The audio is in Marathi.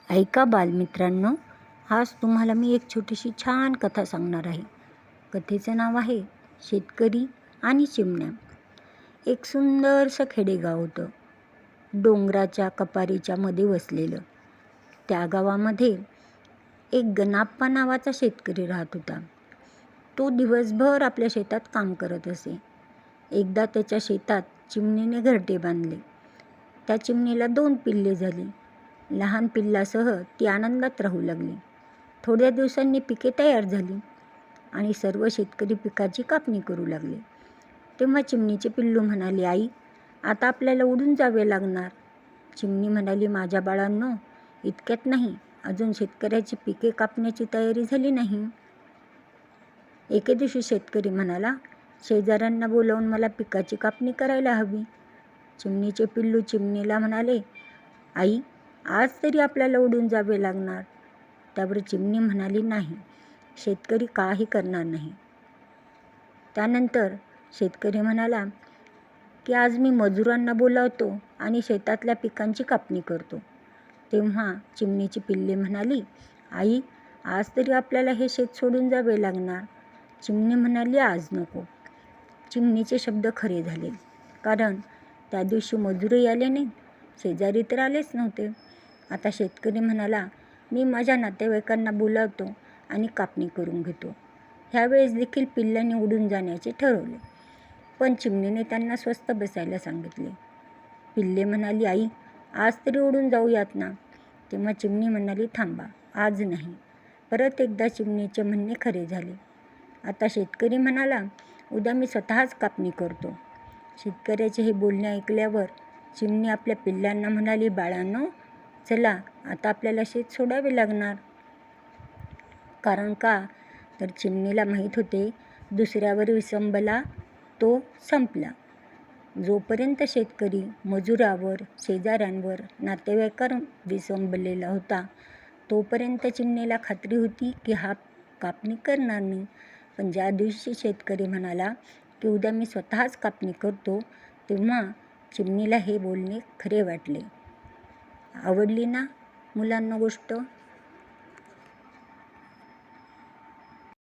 ऐका बालमित्रांनो, आज तुम्हाला मी एक छोटीशी छान कथा सांगणार आहे. कथेचं नाव आहे शेतकरी आणि चिमण्या. एक सुंदरसं खेडेगाव होतं, डोंगराच्या कपारीच्या मध्ये वसलेलं. त्या गावामध्ये एक गणाप्पा नावाचा शेतकरी राहत होता. तो दिवसभर आपल्या शेतात काम करत असे. एकदा त्याच्या शेतात चिमणीने घरटे बांधले. त्या चिमणीला 2 पिल्ले झाली. लहान पिल्लासह ती आनंदात राहू लागली. थोड्या दिवसांनी पिके तयार झाली आणि सर्व शेतकरी पिकाची कापणी करू लागले. तेव्हा चिमणीचे पिल्लू म्हणाले, आई, आता आपल्याला उडून जावे लागणार. चिमणी म्हणाली, माझ्या बाळांनो, इतक्यात नाही, अजून शेतकऱ्याची पिके कापण्याची तयारी झाली नाही. एके दिवशी शेतकरी म्हणाला, शेजाऱ्यांना बोलावून मला पिकाची कापणी करायला हवी. चिमणीचे पिल्लू चिमणीला म्हणाले, आई, आज तरी आपल्याला उडून जावे लागणार. त्यावर चिमणी म्हणाली, नाही, शेतकरी काही करणार नाही. त्यानंतर शेतकरी म्हणाला की आज मी मजुरांना बोलावतो आणि शेतातल्या पिकांची कापणी करतो. तेव्हा चिमणीची पिल्ले म्हणाली, आई, आज तरी आपल्याला हे शेत सोडून जावे लागणार. चिमणी म्हणाली, आज नको. चिमणीचे शब्द खरे झाले, कारण त्या दिवशी मजूरही आले नाही, शेजारी तर आलेच नव्हते. आता शेतकरी म्हणाला, मी माझ्या नातेवाईकांना बोलावतो आणि कापणी करून घेतो. ह्यावेळेस देखील पिल्लांनी उडून जाण्याचे ठरवले, पण चिमणीने त्यांना स्वस्थ बसायला सांगितले. पिल्ले म्हणाली, आई, आज तरी उडून जाऊयात ना. तेव्हा चिमणी म्हणाली, थांबा, आज नाही. परत एकदा चिमणीचे म्हणणे खरे झाले. आता शेतकरी म्हणाला, उद्या मी स्वतःच कापणी करतो. शेतकऱ्याचे हे बोलणे ऐकल्यावर चिमणी आपल्या पिल्लांना म्हणाली, बाळांनो, चला, आता आपल्याला शेत सोडावे लागणार. कारण का तर चिमणीला माहीत होते, दुसऱ्यावर विसंबला तो संपला. जोपर्यंत शेतकरी मजुरावर, शेजाऱ्यांवर, नातेवाईकांवर विसंबलेला होता, तोपर्यंत चिमणीला खात्री होती की हा कापणी करणार नाही. पण ज्या दिवशी शेतकरी म्हणाला की उद्या मी स्वतःच कापणी करतो, तेव्हा चिमणीला हे बोलणे खरे वाटले. आवडली ना मुलांना गोष्ट?